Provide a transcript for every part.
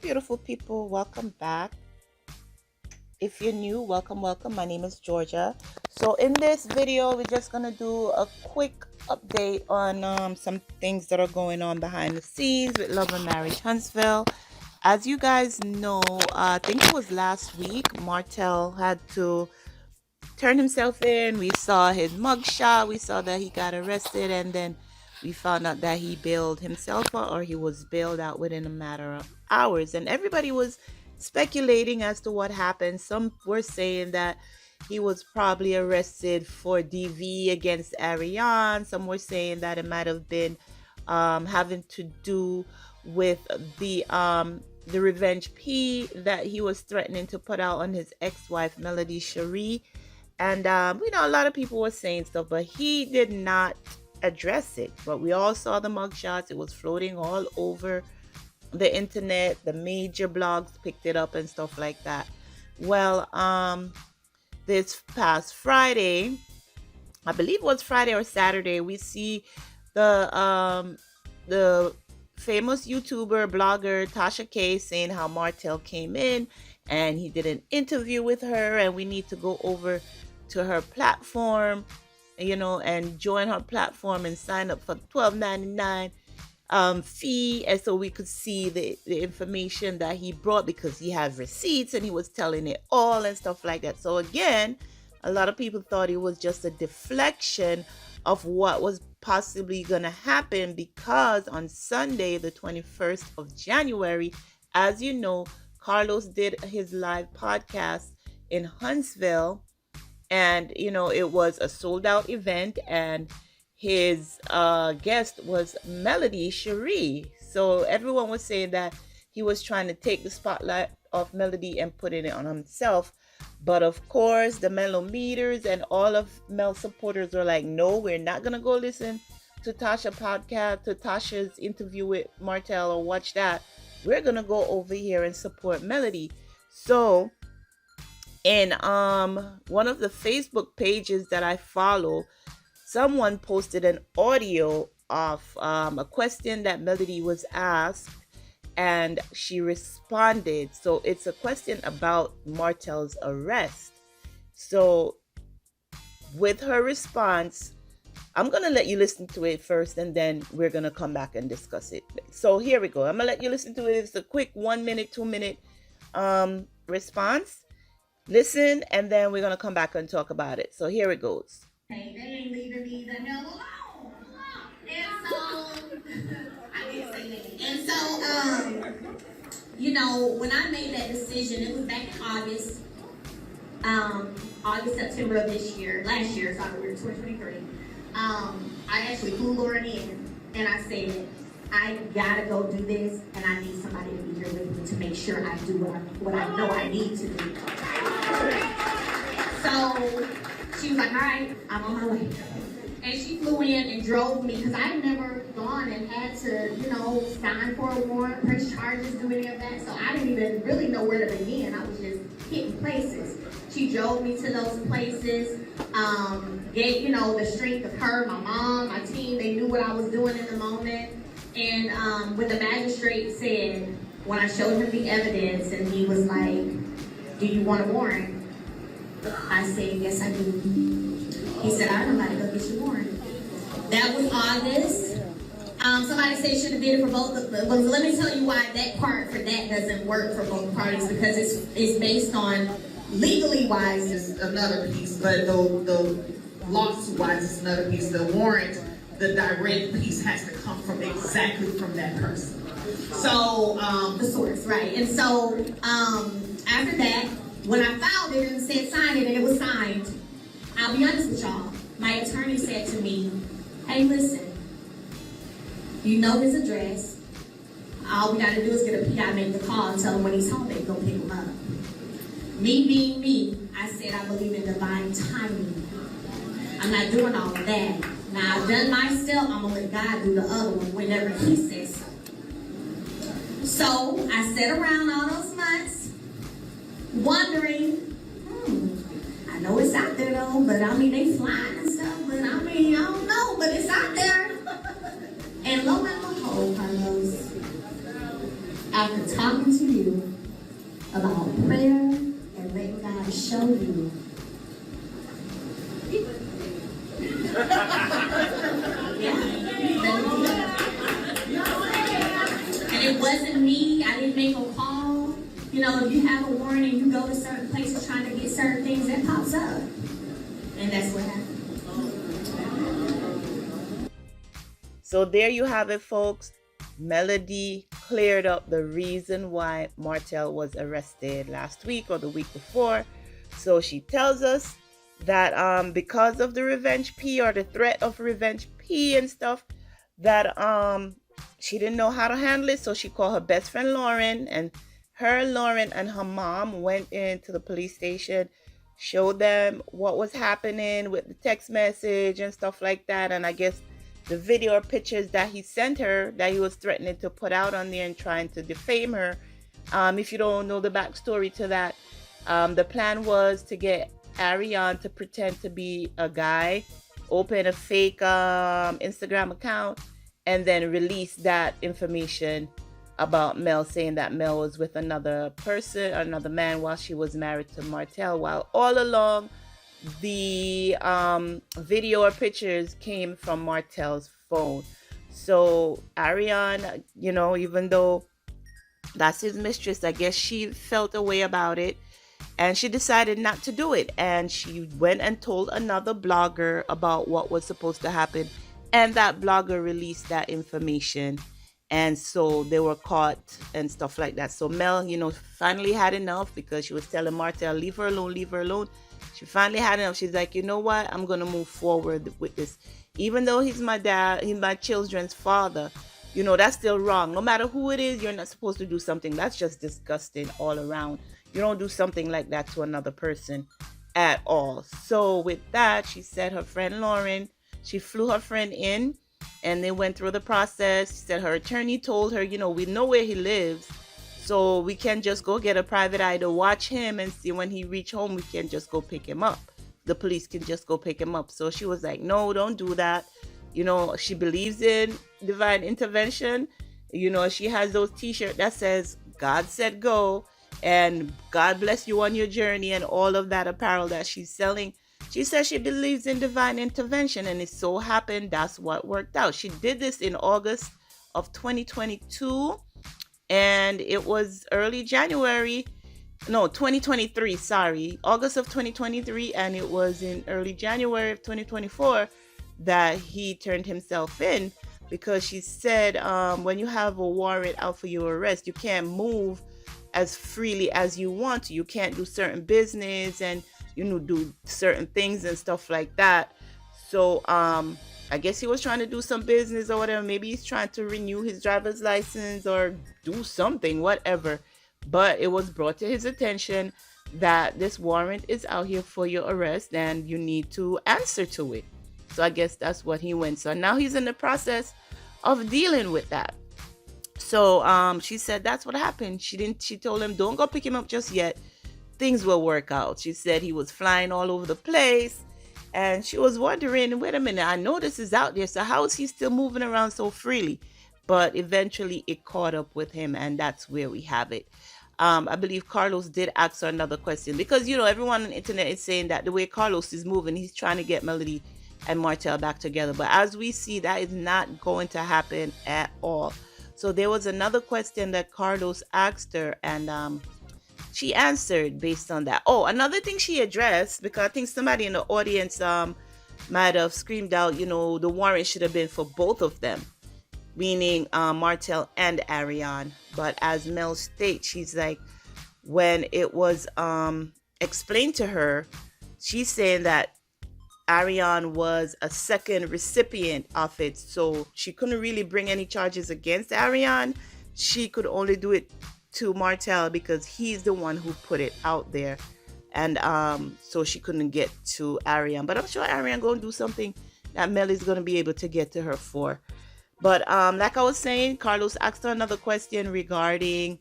beautiful people. Welcome back. If you're new, welcome. My name is Georgia. So in this video, we're just going to do a quick update on some things that are going on behind the scenes with Love and Marriage Huntsville. As you guys know, I think it was last week, Martell had to turn himself in. We saw his mugshot. We saw that he got arrested, and then we found out that he bailed himself out, or he was bailed out within a matter of hours. And everybody was speculating as to what happened. Some were saying that he was probably arrested for DV against Ariane. Some were saying that it might have been having to do with the revenge P that he was threatening to put out on his ex-wife Melody Shari. And a lot of people were saying stuff, but he did not address it. But we all saw the mugshots. It was floating all over the internet. The major blogs picked it up and stuff like that. Well, this past Friday, I believe it was Friday or Saturday, we see the famous YouTuber blogger Tasha K saying how Martell came in and he did an interview with her, and we need to go over to her platform, and join her platform and sign up for the $12.99 fee, and so we could see the information that he brought, because he has receipts and he was telling it all and stuff like that. So again, a lot of people thought it was just a deflection of what was possibly going to happen, because on Sunday, the 21st of January, as you know, Carlos did his live podcast in Huntsville, and it was a sold out event, and his guest was Melody Shari. So everyone was saying that he was trying to take the spotlight off Melody and putting it on himself. But of course, the Melo meters and all of Mel supporters were like, no, we're not going to go listen to Tasha's interview with Martell or watch that. We're going to go over here and support Melody. So in one of the Facebook pages that I follow, someone posted an audio of a question that Melody was asked, and she responded. So it's a question about Martell's arrest. So with her response, I'm going to let you listen to it first, and then we're going to come back and discuss it. So here we go. I'm going to let you listen to it. It's a quick 1 minute, 2 minute response. Listen, and then we're going to come back and talk about it. So here it goes. Hey, they ain't leaving me the hell alone. And so, I didn't say that. And so, when I made that decision, it was back in August, September of last year, sorry, we were 2023. I actually flew Lauren in, and I said, I gotta go do this, and I need somebody to be here with me to make sure I do what I know I need to do. So she was like, all right, I'm on my way. And she flew in and drove me, because I had never gone and had to, sign for a warrant, press charges, do any of that. So I didn't even really know where to begin. I was just hitting places. She drove me to those places, gave, the strength of her, my mom, my team. They knew what I was doing in the moment. And when the magistrate said, when I showed him the evidence, and he was like, do you want a warrant? I said, yes, I do. He said, I don't know how to go get your warrant. That was August. Somebody said should have did it for both of them. But let me tell you why that part for that doesn't work for both parties, because it's based on legally wise is another piece, but the lawsuit wise is another piece. The warrant, the direct piece has to come from exactly from that person. So the source, right? And so after that, when I filed it and said sign it, and it was signed, I'll be honest with y'all, my attorney said to me, hey, listen, you know his address. All we got to do is get a PI, make the call, and tell him when he's home, they go pick him up. Me being me, I said I believe in divine timing. I'm not doing all of that. Now, I've done my step, I'm going to let God do the other one whenever he says so. So, I sat around all those months, wondering, I know it's out there though, but they flying and stuff, but I don't know, but it's out there. And lo and behold, Carlos, after talking to you, show you. And it wasn't me. I didn't make a call. You know, if you have a warrant and you go to certain places trying to get certain things, that pops up. And that's what happened. So there you have it, folks. Melody cleared up the reason why Martell was arrested last week or the week before. So she tells us that because of the revenge P or the threat of revenge P and stuff, that she didn't know how to handle it. So she called her best friend Lauren, and Lauren and her mom went into the police station, showed them what was happening with the text message and stuff like that. And I guess the video or pictures that he sent her that he was threatening to put out on there and trying to defame her. If you don't know the backstory to that, the plan was to get Ariane to pretend to be a guy, open a fake Instagram account, and then release that information about Mel, saying that Mel was with another person, another man, while she was married to Martell, while all along the video or pictures came from Martell's phone. So Ariane, you know, even though that's his mistress, I guess she felt a way about it, and she decided not to do it. And she went and told another blogger about what was supposed to happen, and that blogger released that information. And so they were caught and stuff like that. So Mel, you know, finally had enough, because she was telling Martell, leave her alone, leave her alone. She finally had enough. She's like, you know what? I'm going to move forward with this. Even though he's my dad, he's my children's father, you know, that's still wrong. No matter who it is, you're not supposed to do something. That's just disgusting all around. You don't do something like that to another person at all. So with that, she said her friend Lauren, she flew her friend in, and they went through the process. She said her attorney told her, you know, we know where he lives, so we can just go get a private eye to watch him and see when he reach home, we can just go pick him up. The police can just go pick him up. So she was like, no, don't do that. You know, she believes in divine intervention. You know, she has those t-shirts that says, God said go, and God bless you on your journey, and all of that apparel that she's selling. She says she believes in divine intervention, and it so happened that's what worked out. She did this in August of 2022, and it was early January, no, 2023, sorry, August of 2023, and it was in early January of 2024 that he turned himself in, because she said when you have a warrant out for your arrest, you can't move as freely as you want to. You can't do certain business and, you know, do certain things and stuff like that. So I guess he was trying to do some business or whatever. Maybe he's trying to renew his driver's license or do something, whatever. But it was brought to his attention that this warrant is out here for your arrest and you need to answer to it. So I guess that's what he went. So now he's in the process of dealing with that. So she said that's what happened. She told him, don't go pick him up just yet. Things will work out. She said he was flying all over the place, and she was wondering, wait a minute, I know this is out there, so how is he still moving around so freely? But eventually it caught up with him, and that's where we have it. I believe Carlos did ask her another question, because, you know, everyone on the internet is saying that the way Carlos is moving, he's trying to get Melody and Martell back together. But as we see, that is not going to happen at all. So there was another question that Carlos asked her, and she answered based on that. Oh, another thing she addressed, because I think somebody in the audience might have screamed out, you know, the warrant should have been for both of them, meaning Martell and Ariane. But as Mel states, she's like, when it was explained to her, she's saying that Ariane was a second recipient of it, so she couldn't really bring any charges against Ariane. She could only do it to Martell because he's the one who put it out there, and so she couldn't get to Ariane. But I'm sure Ariane gonna do something that Melly's gonna be able to get to her for. But like I was saying, Carlos asked her another question regarding,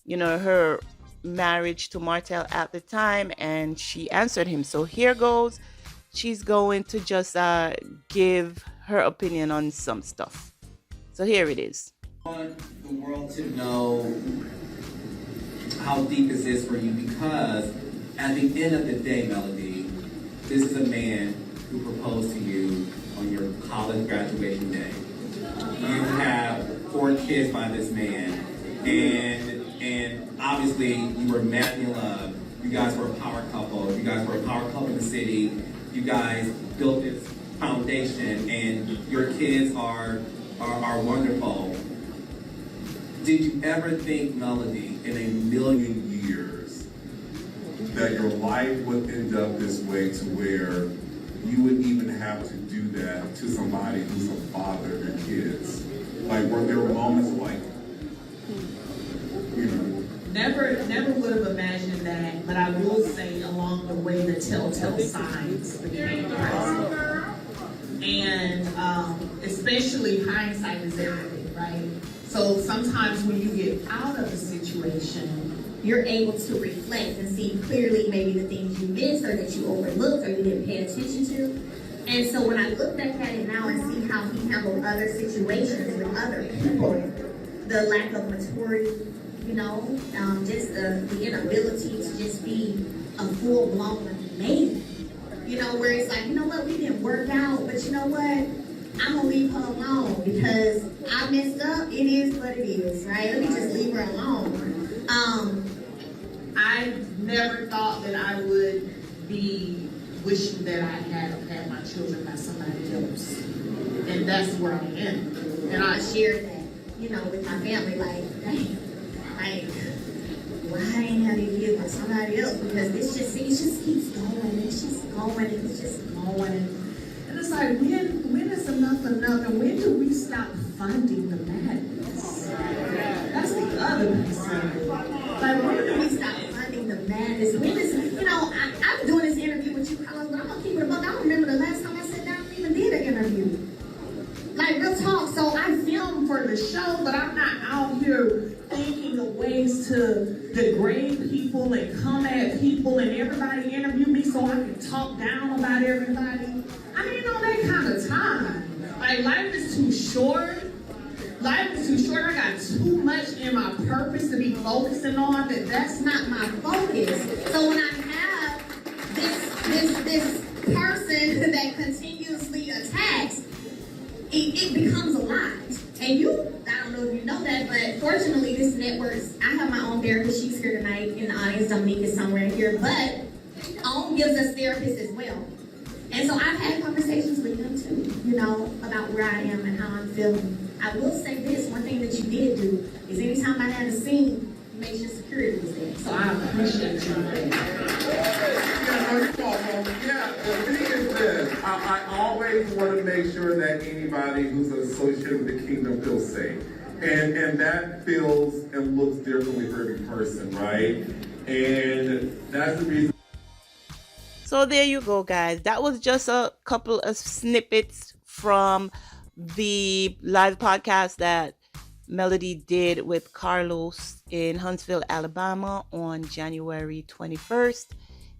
you know, her marriage to Martell at the time, and she answered him. So here goes. She's going to just give her opinion on some stuff. So here it is. I want the world to know how deep is this for you, because at the end of the day, Melody, this is a man who proposed to you on your college graduation day. You have 4 kids by this man, and obviously you were madly in love. You guys were a power couple. You guys were a power couple in the city. You guys built this foundation, and your kids are wonderful. Did you ever think, Melody, in a million years, that your life would end up this way, to where you would even have to do that to somebody who's a father of your kids? Like, were there moments like, you know? Never would have imagined that, but I will say along the way the telltale signs became present. And especially hindsight is everything, right? So sometimes when you get out of a situation, you're able to reflect and see clearly maybe the things you missed or that you overlooked or you didn't pay attention to. And so when I look back at it now and see how he handled other situations with other people, the lack of maturity, you know, just the inability to just be a full-blown man, you know, where it's like, you know what, we didn't work out, but you know what, I'm gonna leave her alone because I messed up. It is what it is, right? Let me just leave her alone. I never thought that I would be wishing that I had my children by somebody else, and that's where I am. And I shared that, you know, with my family, like, dang, like, why I ain't have these kids with somebody else? Because it just keeps going, it's just going, and it's just going. And it's like, when is enough enough, and when do we stop funding the madness? That's the other piece of it. Like, when do we stop funding the madness? When is, you know, I'm doing this interview with you, Carlos, but I'm gonna keep it a buck. I don't remember the last time I sat down and even did an interview. Like, real talk. So I film for the show, but I'm not out here thinking of ways to degrade people and come at people and everybody interview me so I can talk down about everybody. I ain't on that kind of time. Like, life is too short. Life is too short. I got too much in my purpose to be focusing on that's not my focus. So when I have this person that continuously attacks, it becomes a lot. And I don't know if you know that, but fortunately this network, I have my own therapist. She's here tonight in the audience. Dominique is somewhere here, but OWN gives us therapists as well. And so I've had conversations with them too, you know, about where I am and how I'm feeling. I will say this, one thing that you did do is anytime I had a scene, you made sure security was there. So I appreciate you. Yeah, the thing is this, I always want to make sure that anybody who's associated with the kingdom feels safe. And that feels and looks differently for every person, right? And that's the reason. So there you go, guys. That was just a couple of snippets from the live podcast that Melody did with Carlos in Huntsville, Alabama on January 21st.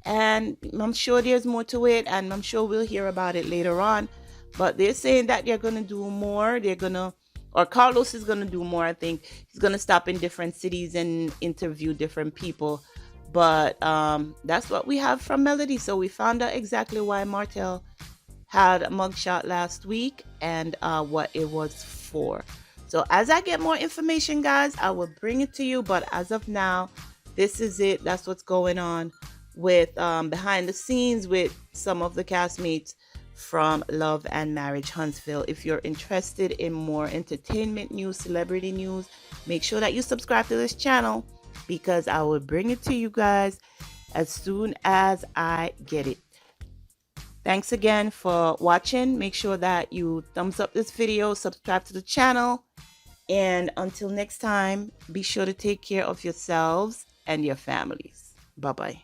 And I'm sure there's more to it, and I'm sure we'll hear about it later on. But they're saying that they're going to do more. Or Carlos is going to do more, I think. He's going to stop in different cities and interview different people. But that's what we have from Melody. So we found out exactly why Martell had a mugshot last week and what it was for. So as I get more information, guys, I will bring it to you. But as of now, this is it. That's what's going on with behind the scenes with some of the castmates from Love and Marriage Huntsville. If you're interested in more entertainment news, celebrity news, make sure that you subscribe to this channel, because I will bring it to you guys as soon as I get it. Thanks again for watching. Make sure that you thumbs up this video, subscribe to the channel, and until next time, be sure to take care of yourselves and your families. Bye-bye.